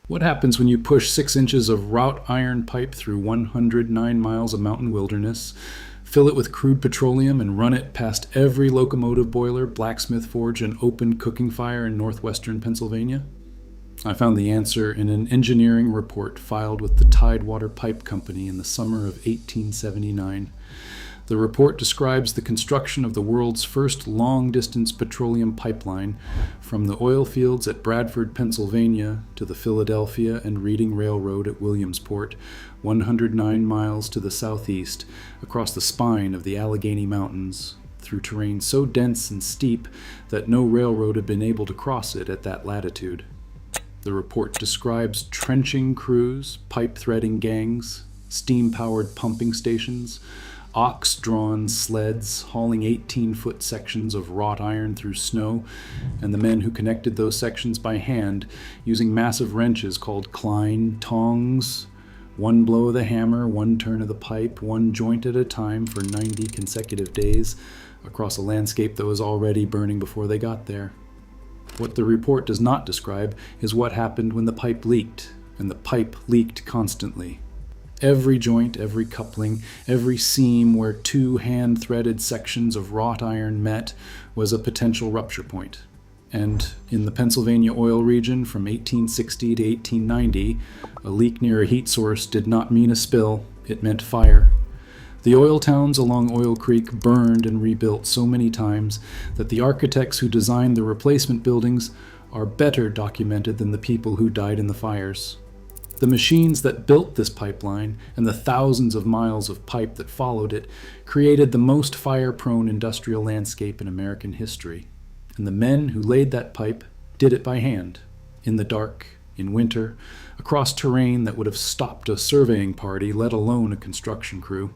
What happens when you push 6 inches of wrought iron pipe through 109 miles of mountain wilderness, fill it with crude petroleum, and run it past every locomotive boiler, blacksmith forge, and open cooking fire in northwestern Pennsylvania? I found the answer in an engineering report filed with the Tidewater Pipe Company in the summer of 1879. The report describes the construction of the world's first long-distance petroleum pipeline from the oil fields at Bradford, Pennsylvania, to the Philadelphia and Reading Railroad at Williamsport, 109 miles to the southeast, across the spine of the Allegheny Mountains, through terrain so dense and steep that no railroad had been able to cross it at that latitude. The report describes trenching crews, pipe-threading gangs, steam-powered pumping stations, ox-drawn sleds hauling 18-foot sections of wrought iron through snow, and the men who connected those sections by hand using massive wrenches called Klein tongs. One blow of the hammer, one turn of the pipe, one joint at a time for 90 consecutive days across a landscape that was already burning before they got there. What the report does not describe is what happened when the pipe leaked, and the pipe leaked constantly. Every joint, every coupling, every seam where two hand-threaded sections of wrought iron met was a potential rupture point. And in the Pennsylvania oil region from 1860 to 1890, a leak near a heat source did not mean a spill, it meant fire. The oil towns along Oil Creek burned and rebuilt so many times that the architects who designed the replacement buildings are better documented than the people who died in the fires. The machines that built this pipeline and the thousands of miles of pipe that followed it created the most fire-prone industrial landscape in American history. And the men who laid that pipe did it by hand, in the dark, in winter, across terrain that would have stopped a surveying party, let alone a construction crew.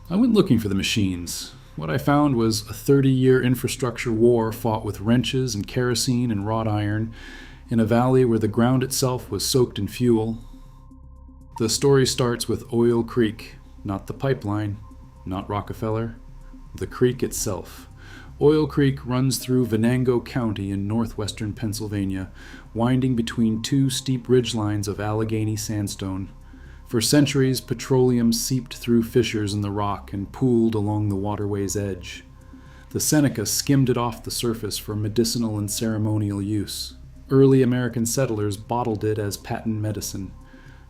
I went looking for the machines. What I found was a 30-year infrastructure war fought with wrenches and kerosene and wrought iron, in a valley where the ground itself was soaked in fuel. The story starts with Oil Creek, not the pipeline, not Rockefeller, the creek itself. Oil Creek runs through Venango County in northwestern Pennsylvania, winding between two steep ridgelines of Allegheny sandstone. For centuries, petroleum seeped through fissures in the rock and pooled along the waterway's edge. The Seneca skimmed it off the surface for medicinal and ceremonial use. Early American settlers bottled it as patent medicine.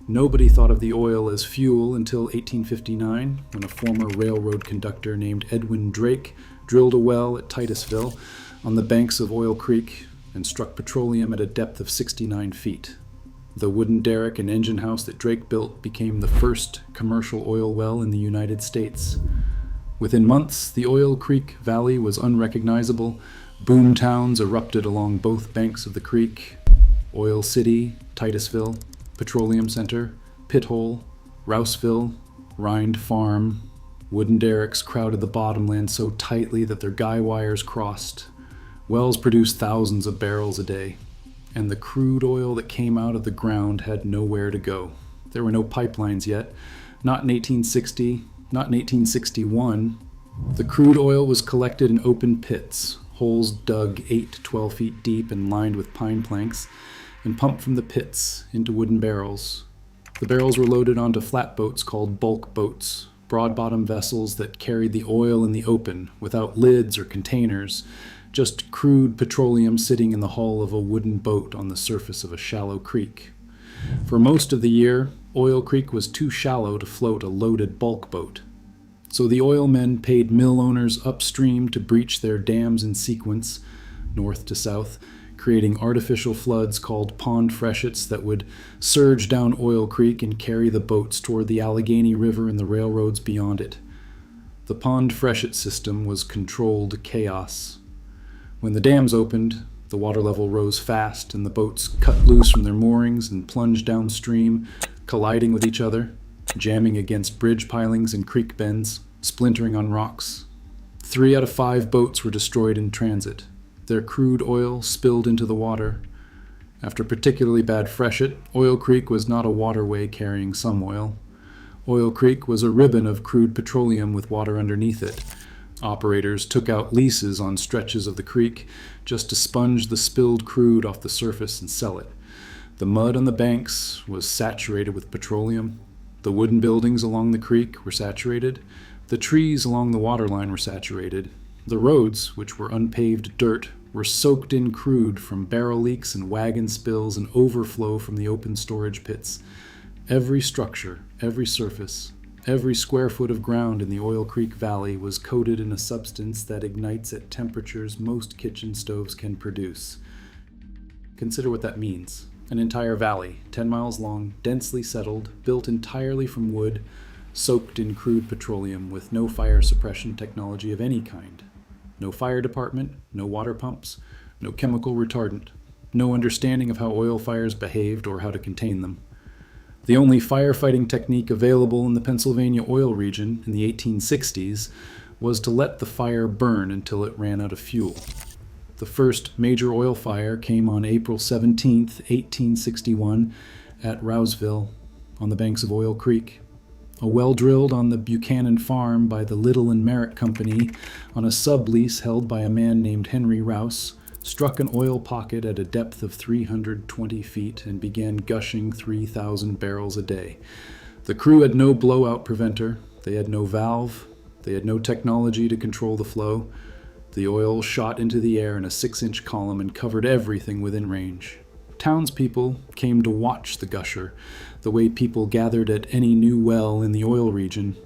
Nobody thought of the oil as fuel until 1859, when a former railroad conductor named Edwin Drake drilled a well at Titusville on the banks of Oil Creek and struck petroleum at a depth of 69 feet. The wooden derrick and engine house that Drake built became the first commercial oil well in the United States. Within months, the Oil Creek Valley was unrecognizable. Boom towns erupted along both banks of the creek: Oil City, Titusville, Petroleum Center, Pithole, Rouseville, Rind Farm. Wooden derricks crowded the bottomland so tightly that their guy wires crossed. Wells produced thousands of barrels a day, and the crude oil that came out of the ground had nowhere to go. There were no pipelines yet, not in 1860, not in 1861. The crude oil was collected in open pits, holes dug 8 to 12 feet deep and lined with pine planks, and pumped from the pits into wooden barrels. The barrels were loaded onto flatboats called bulk boats, broad-bottom vessels that carried the oil in the open, without lids or containers, just crude petroleum sitting in the hull of a wooden boat on the surface of a shallow creek. For most of the year, Oil Creek was too shallow to float a loaded bulk boat. So the oil men paid mill owners upstream to breach their dams in sequence, north to south, creating artificial floods called pond freshets that would surge down Oil Creek and carry the boats toward the Allegheny River and the railroads beyond it. The pond freshet system was controlled chaos. When the dams opened, the water level rose fast and the boats cut loose from their moorings and plunged downstream, colliding with each other, jamming against bridge pilings and creek bends, splintering on rocks. 3 out of 5 boats were destroyed in transit. Their crude oil spilled into the water. After particularly bad freshet, Oil Creek was not a waterway carrying some oil. Oil Creek was a ribbon of crude petroleum with water underneath it. Operators took out leases on stretches of the creek just to sponge the spilled crude off the surface and sell it. The mud on the banks was saturated with petroleum. The wooden buildings along the creek were saturated. The trees along the waterline were saturated. The roads, which were unpaved dirt, were soaked in crude from barrel leaks and wagon spills and overflow from the open storage pits. Every structure, every surface, every square foot of ground in the Oil Creek Valley was coated in a substance that ignites at temperatures most kitchen stoves can produce. Consider what that means. An entire valley, 10 miles long, densely settled, built entirely from wood, soaked in crude petroleum with no fire suppression technology of any kind. No fire department, no water pumps, no chemical retardant, no understanding of how oil fires behaved or how to contain them. The only firefighting technique available in the Pennsylvania oil region in the 1860s was to let the fire burn until it ran out of fuel. The first major oil fire came on April 17, 1861, at Rouseville, on the banks of Oil Creek. A well drilled on the Buchanan farm by the Little and Merritt Company on a sublease held by a man named Henry Rouse struck an oil pocket at a depth of 320 feet and began gushing 3,000 barrels a day. The crew had no blowout preventer, they had no valve, they had no technology to control the flow. The oil shot into the air in a 6-inch column and covered everything within range. Townspeople came to watch the gusher, the way people gathered at any new well in the oil region.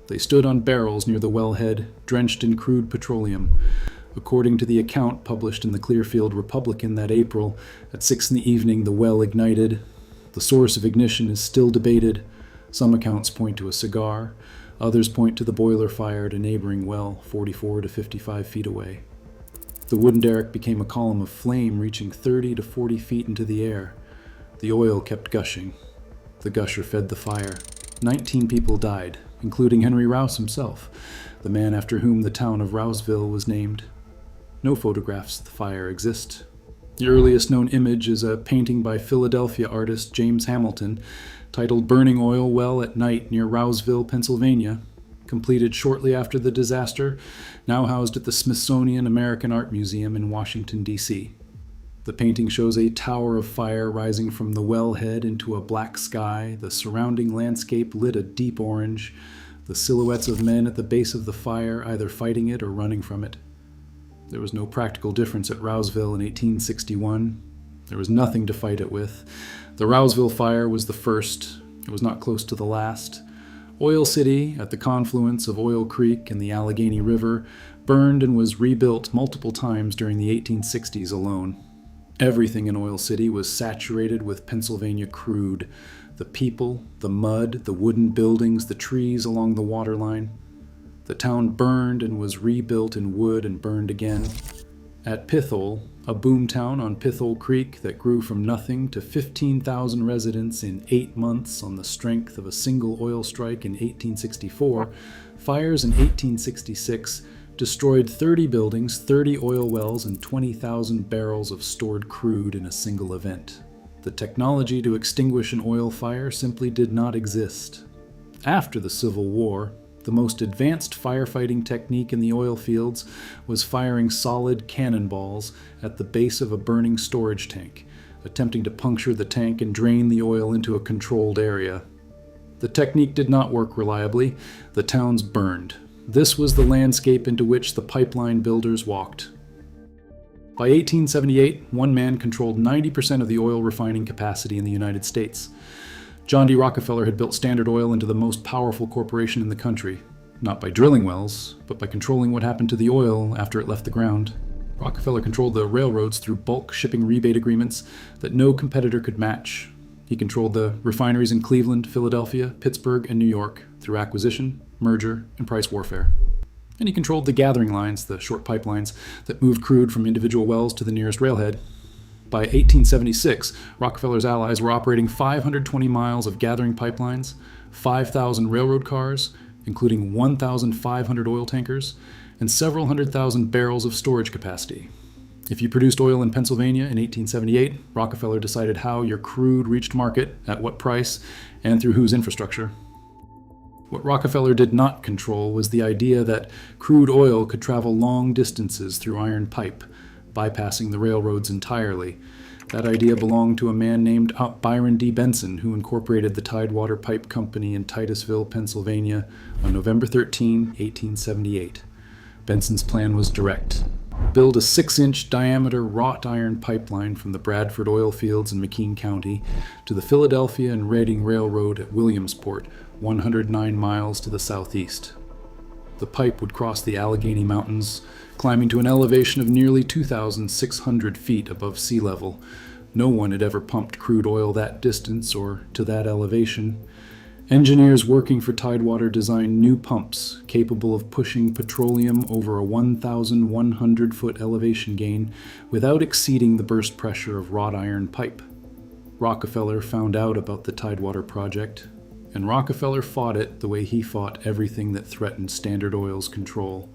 They stood on barrels near the wellhead, drenched in crude petroleum. According to the account published in the Clearfield Republican that April, at 6 p.m, the well ignited. The source of ignition is still debated. Some accounts point to a cigar. Others point to the boiler fire at a neighboring well, 44 to 55 feet away. The wooden derrick became a column of flame reaching 30 to 40 feet into the air. The oil kept gushing. The gusher fed the fire. 19 people died, including Henry Rouse himself, the man after whom the town of Rouseville was named. No photographs of the fire exist. The earliest known image is a painting by Philadelphia artist James Hamilton, titled Burning Oil Well at Night near Rouseville, Pennsylvania, completed shortly after the disaster, now housed at the Smithsonian American Art Museum in Washington, D.C. The painting shows a tower of fire rising from the wellhead into a black sky, the surrounding landscape lit a deep orange, the silhouettes of men at the base of the fire either fighting it or running from it. There was no practical difference at Rouseville in 1861. There was nothing to fight it with. The Rouseville fire was the first. It was not close to the last. Oil City, at the confluence of Oil Creek and the Allegheny River, burned and was rebuilt multiple times during the 1860s alone. Everything in Oil City was saturated with Pennsylvania crude. The people, the mud, the wooden buildings, the trees along the waterline. The town burned and was rebuilt in wood and burned again. At Pithole, a boomtown on Pithole Creek that grew from nothing to 15,000 residents in 8 months on the strength of a single oil strike in 1864, fires in 1866 destroyed 30 buildings, 30 oil wells, and 20,000 barrels of stored crude in a single event. The technology to extinguish an oil fire simply did not exist. After the Civil War, the most advanced firefighting technique in the oil fields was firing solid cannonballs at the base of a burning storage tank, attempting to puncture the tank and drain the oil into a controlled area. The technique did not work reliably. The towns burned. This was the landscape into which the pipeline builders walked. By 1878, one man controlled 90% of the oil refining capacity in the United States. John D. Rockefeller had built Standard Oil into the most powerful corporation in the country, not by drilling wells, but by controlling what happened to the oil after it left the ground. Rockefeller controlled the railroads through bulk shipping rebate agreements that no competitor could match. He controlled the refineries in Cleveland, Philadelphia, Pittsburgh, and New York through acquisition, merger, and price warfare. And he controlled the gathering lines, the short pipelines that moved crude from individual wells to the nearest railhead. By 1876, Rockefeller's allies were operating 520 miles of gathering pipelines, 5,000 railroad cars, including 1,500 oil tankers, and several 100,000 barrels of storage capacity. If you produced oil in Pennsylvania in 1878, Rockefeller decided how your crude reached market, at what price, and through whose infrastructure. What Rockefeller did not control was the idea that crude oil could travel long distances through iron pipe, bypassing the railroads entirely. That idea belonged to a man named Byron D. Benson, who incorporated the Tidewater Pipe Company in Titusville, Pennsylvania on November 13, 1878. Benson's plan was direct. Build a 6-inch diameter wrought iron pipeline from the Bradford oil fields in McKean County to the Philadelphia and Reading Railroad at Williamsport, 109 miles to the southeast. The pipe would cross the Allegheny Mountains, climbing to an elevation of nearly 2,600 feet above sea level. No one had ever pumped crude oil that distance or to that elevation. Engineers working for Tidewater designed new pumps capable of pushing petroleum over a 1,100-foot elevation gain without exceeding the burst pressure of wrought iron pipe. Rockefeller found out about the Tidewater project, and Rockefeller fought it the way he fought everything that threatened Standard Oil's control.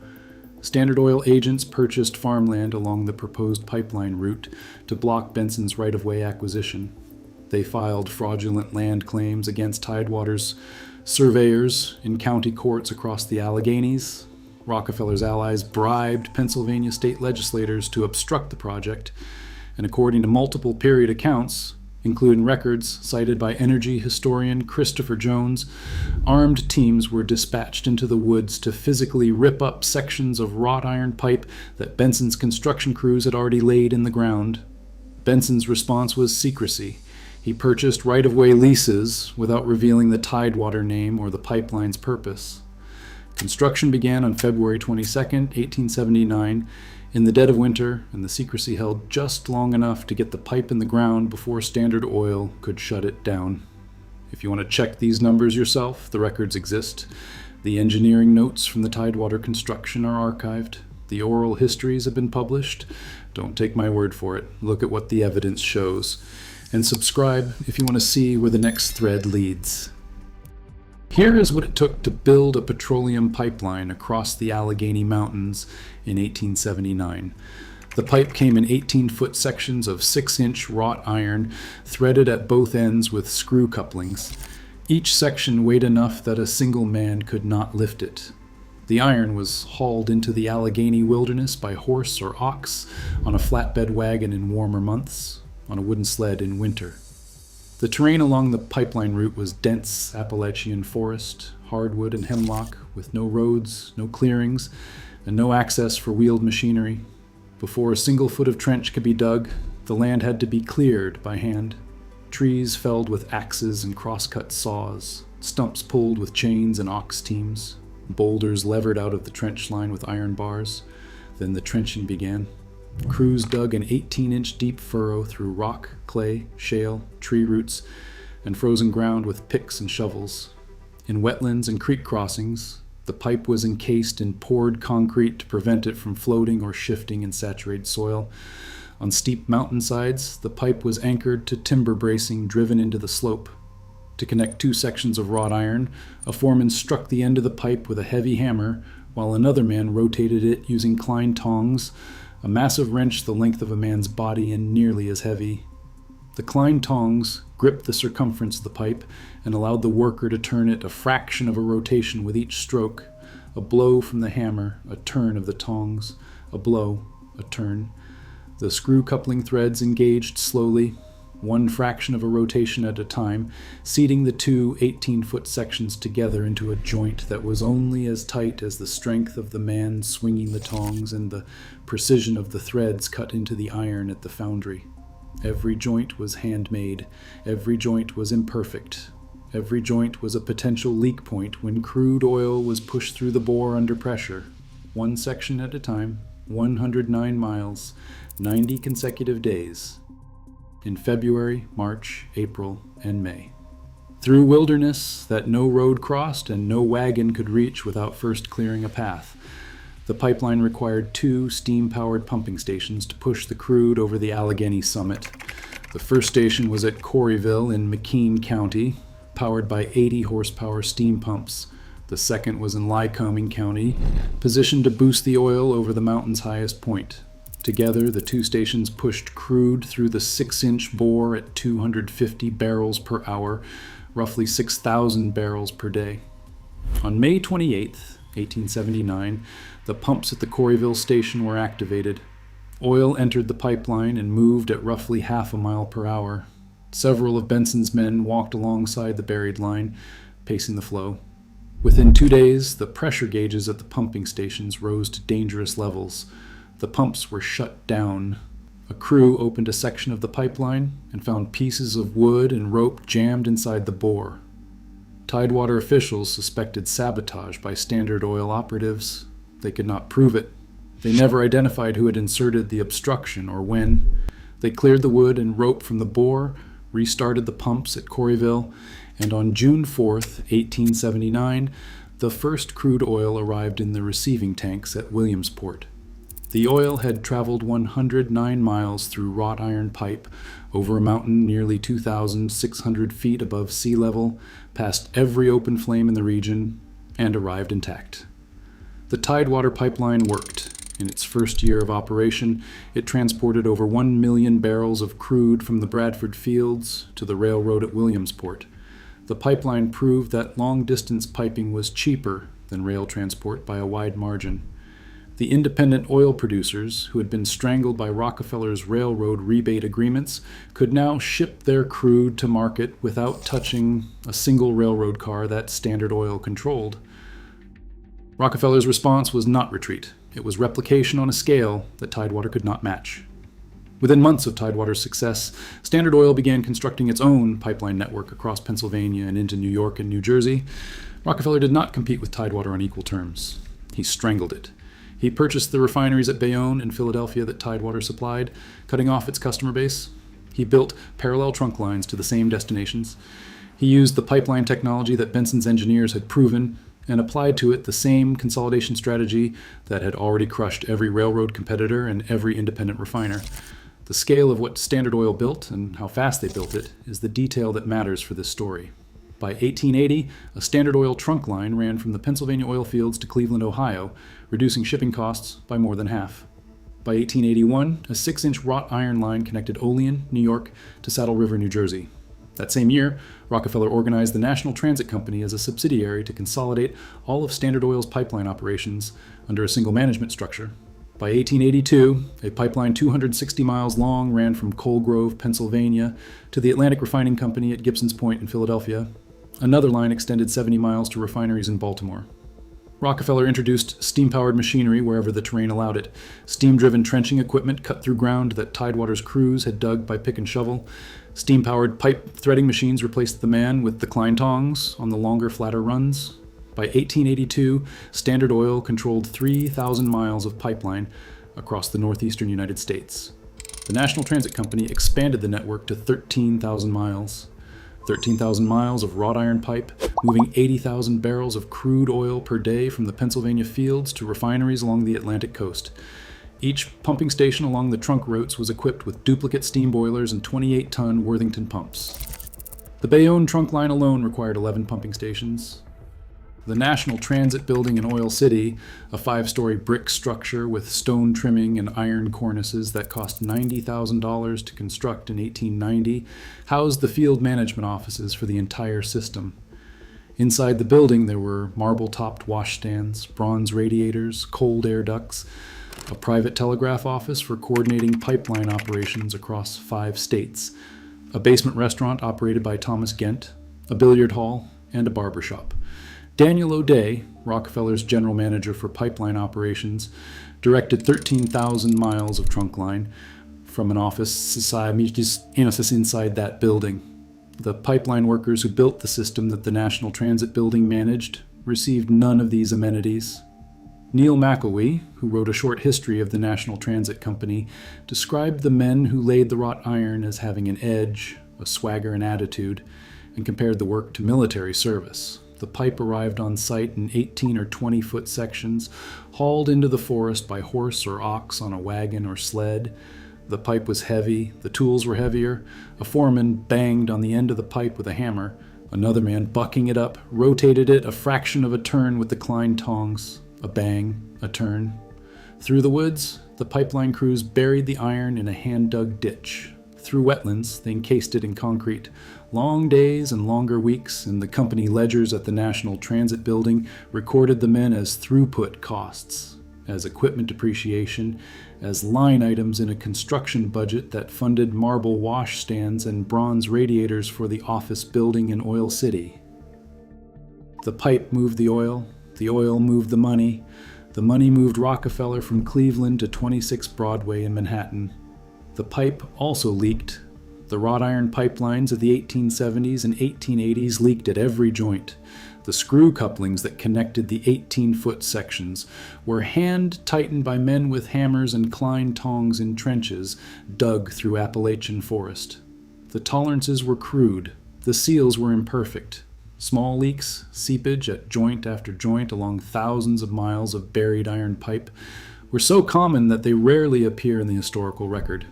Standard Oil agents purchased farmland along the proposed pipeline route to block Benson's right-of-way acquisition. They filed fraudulent land claims against Tidewater's surveyors in county courts across the Alleghenies. Rockefeller's allies bribed Pennsylvania state legislators to obstruct the project, and according to multiple period accounts, including records cited by energy historian Christopher Jones, armed teams were dispatched into the woods to physically rip up sections of wrought iron pipe that Benson's construction crews had already laid in the ground. Benson's response was secrecy. He purchased right-of-way leases without revealing the Tidewater name or the pipeline's purpose. Construction began on February 22, 1879, in the dead of winter, and the secrecy held just long enough to get the pipe in the ground before Standard Oil could shut it down. If you want to check these numbers yourself, the records exist. The engineering notes from the Tidewater construction are archived. The oral histories have been published. Don't take my word for it. Look at what the evidence shows. And subscribe if you want to see where the next thread leads. Here is what it took to build a petroleum pipeline across the Allegheny Mountains in 1879. The pipe came in 18-foot sections of 6-inch wrought iron, threaded at both ends with screw couplings. Each section weighed enough that a single man could not lift it. The iron was hauled into the Allegheny wilderness by horse or ox, on a flatbed wagon in warmer months, on a wooden sled in winter. The terrain along the pipeline route was dense Appalachian forest, hardwood and hemlock, with no roads, no clearings, and no access for wheeled machinery. Before a single foot of trench could be dug, the land had to be cleared by hand. Trees felled with axes and crosscut saws, stumps pulled with chains and ox teams, boulders levered out of the trench line with iron bars. Then the trenching began. Crews dug an 18-inch deep furrow through rock, clay, shale, tree roots, and frozen ground with picks and shovels. In wetlands and creek crossings, the pipe was encased in poured concrete to prevent it from floating or shifting in saturated soil. On steep mountainsides, the pipe was anchored to timber bracing driven into the slope. To connect two sections of wrought iron, a foreman struck the end of the pipe with a heavy hammer, while another man rotated it using Klein tongs, a massive wrench the length of a man's body and nearly as heavy. The Klein tongs gripped the circumference of the pipe and allowed the worker to turn it a fraction of a rotation with each stroke. A blow from the hammer, a turn of the tongs, a blow, a turn. The screw coupling threads engaged slowly, one fraction of a rotation at a time, seating the two 18-foot sections together into a joint that was only as tight as the strength of the man swinging the tongs and the precision of the threads cut into the iron at the foundry. Every joint was handmade. Every joint was imperfect. Every joint was a potential leak point when crude oil was pushed through the bore under pressure. One section at a time, 109 miles, 90 consecutive days. In February, March, April, and May. Through wilderness that no road crossed and no wagon could reach without first clearing a path. The pipeline required 2 steam-powered pumping stations to push the crude over the Allegheny summit. The first station was at Corryville in McKean County, powered by 80 horsepower steam pumps. The second was in Lycoming County, positioned to boost the oil over the mountain's highest point. Together, the 2 stations pushed crude through the 6-inch bore at 250 barrels per hour, roughly 6,000 barrels per day. On May 28, 1879, the pumps at the Corryville station were activated. Oil entered the pipeline and moved at roughly half a mile per hour. Several of Benson's men walked alongside the buried line, pacing the flow. Within 2 days, the pressure gauges at the pumping stations rose to dangerous levels. The pumps were shut down. A crew opened a section of the pipeline and found pieces of wood and rope jammed inside the bore. Tidewater officials suspected sabotage by Standard Oil operatives. They could not prove it. They never identified who had inserted the obstruction or when. They cleared the wood and rope from the bore, restarted the pumps at Corryville, and on June 4th, 1879, the first crude oil arrived in the receiving tanks at Williamsport. The oil had traveled 109 miles through wrought iron pipe, over a mountain nearly 2,600 feet above sea level, past every open flame in the region, and arrived intact. The Tidewater pipeline worked. In its first year of operation, it transported over 1 million barrels of crude from the Bradford fields to the railroad at Williamsport. The pipeline proved that long-distance piping was cheaper than rail transport by a wide margin. The independent oil producers, who had been strangled by Rockefeller's railroad rebate agreements, could now ship their crude to market without touching a single railroad car that Standard Oil controlled. Rockefeller's response was not retreat. It was replication on a scale that Tidewater could not match. Within months of Tidewater's success, Standard Oil began constructing its own pipeline network across Pennsylvania and into New York and New Jersey. Rockefeller did not compete with Tidewater on equal terms. He strangled it. He purchased the refineries at Bayonne and Philadelphia that Tidewater supplied, cutting off its customer base. He built parallel trunk lines to the same destinations. He used the pipeline technology that Benson's engineers had proven and applied to it the same consolidation strategy that had already crushed every railroad competitor and every independent refiner. The scale of what Standard Oil built and how fast they built it is the detail that matters for this story. By 1880, a Standard Oil trunk line ran from the Pennsylvania oil fields to Cleveland, Ohio, reducing shipping costs by more than half. By 1881, a 6-inch wrought iron line connected Olean, New York, to Saddle River, New Jersey. That same year, Rockefeller organized the National Transit Company as a subsidiary to consolidate all of Standard Oil's pipeline operations under a single management structure. By 1882, a pipeline 260 miles long ran from Coal Grove, Pennsylvania, to the Atlantic Refining Company at Gibson's Point in Philadelphia. Another line extended 70 miles to refineries in Baltimore. Rockefeller introduced steam-powered machinery wherever the terrain allowed it. Steam-driven trenching equipment cut through ground that Tidewater's crews had dug by pick and shovel. Steam-powered pipe threading machines replaced the man with the Klein tongs on the longer, flatter runs. By 1882, Standard Oil controlled 3,000 miles of pipeline across the northeastern United States. The National Transit Company expanded the network to 13,000 miles. 13,000 miles of wrought iron pipe, moving 80,000 barrels of crude oil per day from the Pennsylvania fields to refineries along the Atlantic coast. Each pumping station along the trunk routes was equipped with duplicate steam boilers and 28-ton Worthington pumps. The Bayonne trunk line alone required 11 pumping stations. The National Transit Building in Oil City, a 5-story brick structure with stone trimming and iron cornices that cost $90,000 to construct in 1890, housed the field management offices for the entire system. Inside the building there were marble-topped washstands, bronze radiators, cold air ducts, a private telegraph office for coordinating pipeline operations across 5 states, a basement restaurant operated by Thomas Gent, a billiard hall, and a barber shop. Daniel O'Day, Rockefeller's general manager for pipeline operations, directed 13,000 miles of trunk line from an office inside that building. The pipeline workers who built the system that the National Transit Building managed received none of these amenities. Neil McElwee, who wrote a short history of the National Transit Company, described the men who laid the wrought iron as having an edge, a swagger and attitude, and compared the work to military service. The pipe arrived on site in 18 or 20-foot sections, hauled into the forest by horse or ox on a wagon or sled. The pipe was heavy, the tools were heavier. A foreman banged on the end of the pipe with a hammer. Another man, bucking it up, rotated it a fraction of a turn with the Klein tongs. A bang, a turn. Through the woods, the pipeline crews buried the iron in a hand-dug ditch. Through wetlands, they encased it in concrete. Long days and longer weeks, and the company ledgers at the National Transit Building recorded the men as throughput costs. as equipment depreciation, as line items in a construction budget that funded marble wash stands and bronze radiators for the office building in Oil City. The pipe moved the oil moved the money moved Rockefeller from Cleveland to 26 Broadway in Manhattan. The pipe also leaked. The wrought iron pipelines of the 1870s and 1880s leaked at every joint. The screw couplings that connected the 18-foot sections were hand-tightened by men with hammers and Klein tongs in trenches dug through Appalachian forest. The tolerances were crude. The seals were imperfect. Small leaks, seepage at joint after joint along thousands of miles of buried iron pipe were so common that they rarely appear in the historical record.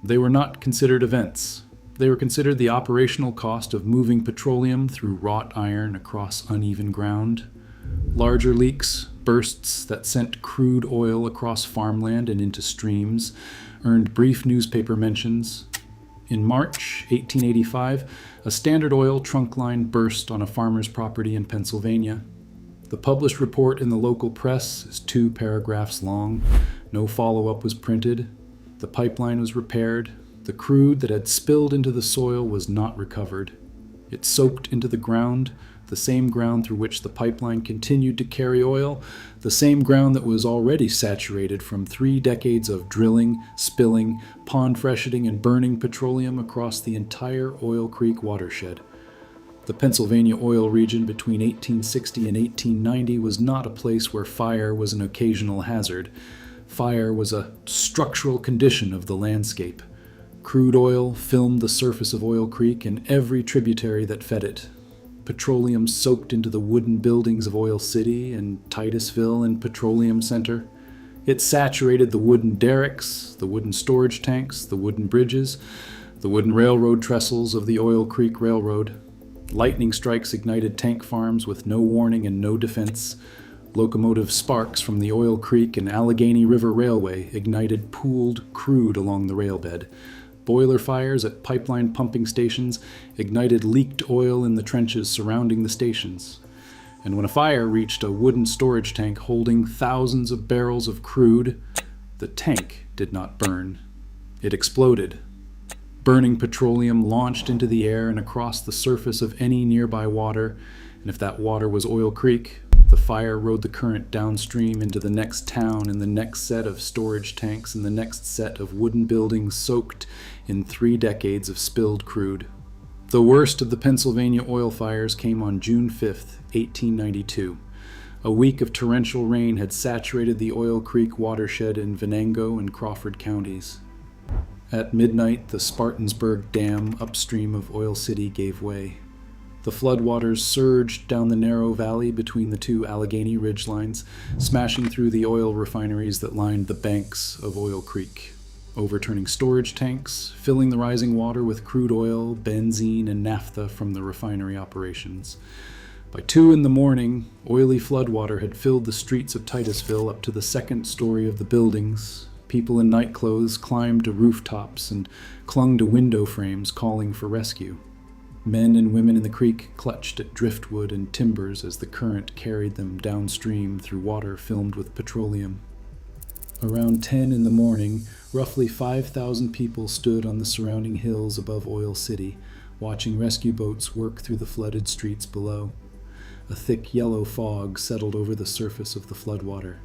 They were not considered events. They were considered the operational cost of moving petroleum through wrought iron across uneven ground. Larger leaks, bursts that sent crude oil across farmland and into streams, earned brief newspaper mentions. In March 1885, a Standard Oil trunk line burst on a farmer's property in Pennsylvania. The published report in the local press is 2 paragraphs long. No follow-up was printed. The pipeline was repaired. The crude that had spilled into the soil was not recovered. It soaked into the ground, the same ground through which the pipeline continued to carry oil, the same ground that was already saturated from 3 decades of drilling, spilling, pond fresheting, and burning petroleum across the entire Oil Creek watershed. The Pennsylvania oil region between 1860 and 1890 was not a place where fire was an occasional hazard. Fire was a structural condition of the landscape. Crude oil filmed the surface of Oil Creek and every tributary that fed it. Petroleum soaked into the wooden buildings of Oil City and Titusville and Petroleum Center. It saturated the wooden derricks, the wooden storage tanks, the wooden bridges, the wooden railroad trestles of the Oil Creek Railroad. Lightning strikes ignited tank farms with no warning and no defense. Locomotive sparks from the Oil Creek and Allegheny River Railway ignited pooled crude along the railbed. Boiler fires at pipeline pumping stations ignited leaked oil in the trenches surrounding the stations. And when a fire reached a wooden storage tank holding thousands of barrels of crude, the tank did not burn. It exploded. Burning petroleum launched into the air and across the surface of any nearby water, and if that water was Oil Creek, the fire rode the current downstream into the next town and the next set of storage tanks and the next set of wooden buildings soaked in 3 decades of spilled crude. The worst of the Pennsylvania oil fires came on June 5, 1892. A week of torrential rain had saturated the Oil Creek watershed in Venango and Crawford counties. At midnight, the Spartansburg Dam upstream of Oil City gave way. The floodwaters surged down the narrow valley between the 2 Allegheny ridgelines, smashing through the oil refineries that lined the banks of Oil Creek, overturning storage tanks, filling the rising water with crude oil, benzene, and naphtha from the refinery operations. By 2 a.m, oily floodwater had filled the streets of Titusville up to the 2nd story of the buildings. People in nightclothes climbed to rooftops and clung to window frames calling for rescue. Men and women in the creek clutched at driftwood and timbers as the current carried them downstream through water filmed with petroleum. Around 10 a.m, roughly 5,000 people stood on the surrounding hills above Oil City, watching rescue boats work through the flooded streets below. A thick yellow fog settled over the surface of the floodwater.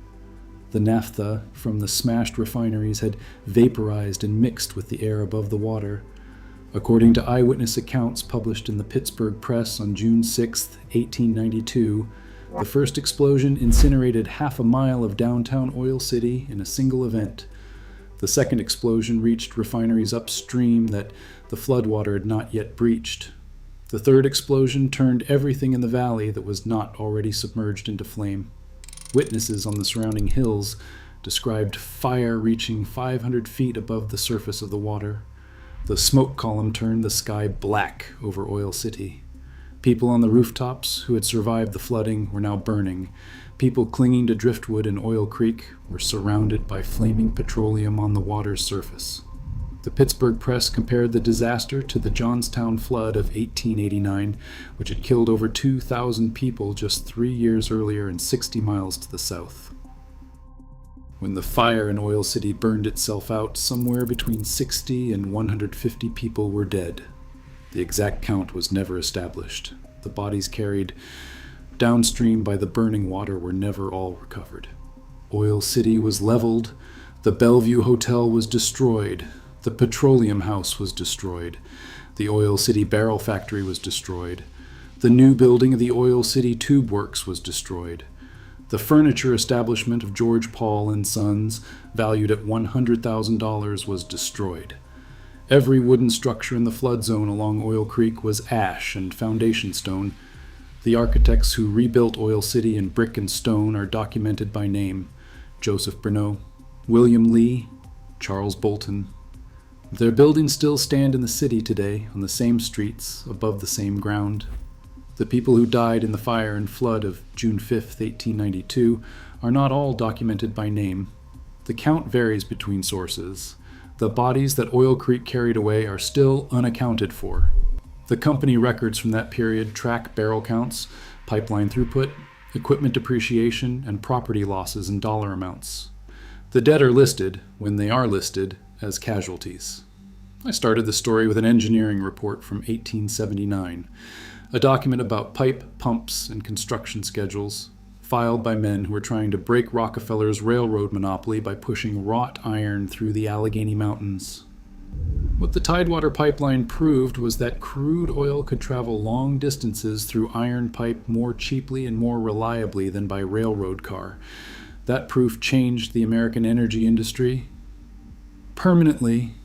The naphtha from the smashed refineries had vaporized and mixed with the air above the water. According to eyewitness accounts published in the Pittsburgh Press on June 6, 1892, the first explosion incinerated half a mile of downtown Oil City in a single event. The second explosion reached refineries upstream that the floodwater had not yet breached. The third explosion turned everything in the valley that was not already submerged into flame. Witnesses on the surrounding hills described fire reaching 500 feet above the surface of the water. The smoke column turned the sky black over Oil City. People on the rooftops who had survived the flooding were now burning. People clinging to driftwood in Oil Creek were surrounded by flaming petroleum on the water's surface. The Pittsburgh Press compared the disaster to the Johnstown flood of 1889, which had killed over 2,000 people just 3 years earlier and 60 miles to the south. When the fire in Oil City burned itself out, somewhere between 60 and 150 people were dead. The exact count was never established. The bodies carried downstream by the burning water were never all recovered. Oil City was leveled. The Bellevue Hotel was destroyed. The Petroleum House was destroyed. The Oil City Barrel Factory was destroyed. The new building of the Oil City Tube Works was destroyed. The furniture establishment of George Paul and Sons, valued at $100,000, was destroyed. Every wooden structure in the flood zone along Oil Creek was ash and foundation stone. The architects who rebuilt Oil City in brick and stone are documented by name: Joseph Bruneau, William Lee, Charles Bolton. Their buildings still stand in the city today, on the same streets, above the same ground. The people who died in the fire and flood of June 5, 1892, are not all documented by name. The count varies between sources. The bodies that Oil Creek carried away are still unaccounted for. The company records from that period track barrel counts, pipeline throughput, equipment depreciation, and property losses in dollar amounts. The dead are listed, when they are listed, as casualties. I started the story with an engineering report from 1879. A document about pipe, pumps, and construction schedules, filed by men who were trying to break Rockefeller's railroad monopoly by pushing wrought iron through the Allegheny Mountains. What the Tidewater Pipeline proved was that crude oil could travel long distances through iron pipe more cheaply and more reliably than by railroad car. That proof changed the American energy industry permanently.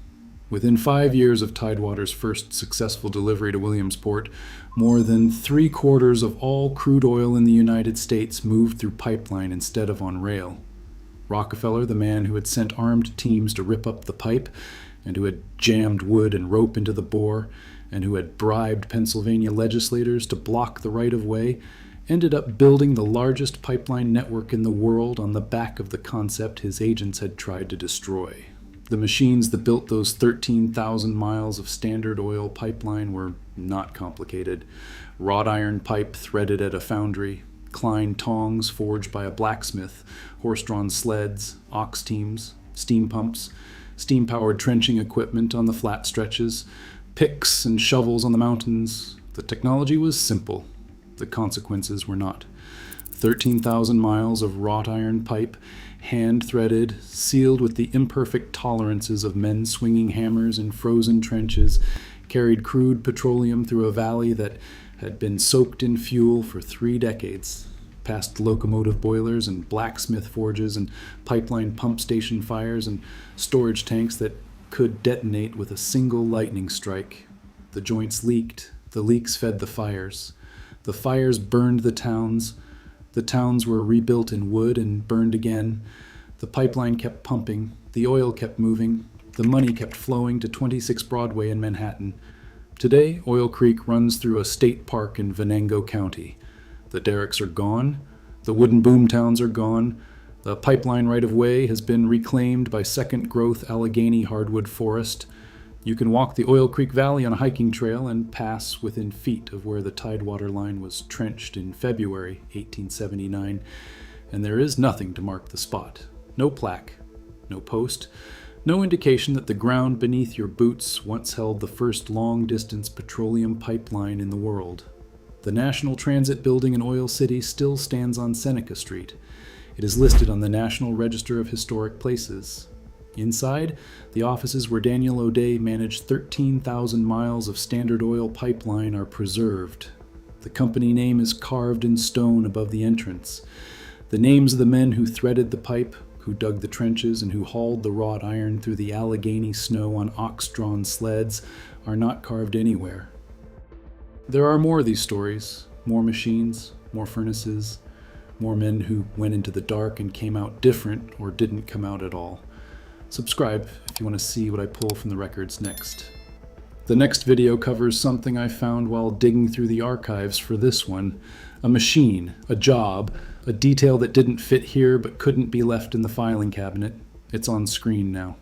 Within 5 years of Tidewater's first successful delivery to Williamsport, more than 3/4 of all crude oil in the United States moved through pipeline instead of on rail. Rockefeller, the man who had sent armed teams to rip up the pipe, and who had jammed wood and rope into the bore, and who had bribed Pennsylvania legislators to block the right-of-way, ended up building the largest pipeline network in the world on the back of the concept his agents had tried to destroy. The machines that built those 13,000 miles of Standard Oil pipeline were not complicated. Wrought iron pipe threaded at a foundry, Klein tongs forged by a blacksmith, horse-drawn sleds, ox teams, steam pumps, steam-powered trenching equipment on the flat stretches, picks and shovels on the mountains. The technology was simple. The consequences were not. 13,000 miles of wrought iron pipe, hand-threaded, sealed with the imperfect tolerances of men swinging hammers in frozen trenches, carried crude petroleum through a valley that had been soaked in fuel for 3 decades, past locomotive boilers and blacksmith forges and pipeline pump station fires and storage tanks that could detonate with a single lightning strike. The joints leaked. The leaks fed the fires. The fires burned the towns. The towns were rebuilt in wood and burned again. The pipeline kept pumping. The oil kept moving. The money kept flowing to 26 Broadway in Manhattan. Today, Oil Creek runs through a state park in Venango County. The derricks are gone. The wooden boom towns are gone. The pipeline right-of-way has been reclaimed by second-growth Allegheny hardwood forest. You can walk the Oil Creek Valley on a hiking trail and pass within feet of where the Tidewater line was trenched in February 1879, and there is nothing to mark the spot. No plaque, no post, no indication that the ground beneath your boots once held the first long-distance petroleum pipeline in the world. The National Transit Building in Oil City still stands on Seneca Street. It is listed on the National Register of Historic Places. Inside, the offices where Daniel O'Day managed 13,000 miles of Standard Oil pipeline are preserved. The company name is carved in stone above the entrance. The names of the men who threaded the pipe, who dug the trenches, and who hauled the wrought iron through the Allegheny snow on ox-drawn sleds are not carved anywhere. There are more of these stories, more machines, more furnaces, more men who went into the dark and came out different or didn't come out at all. Subscribe if you want to see what I pull from the records next. The next video covers something I found while digging through the archives for this one. A machine, a job, a detail that didn't fit here but couldn't be left in the filing cabinet. It's on screen now.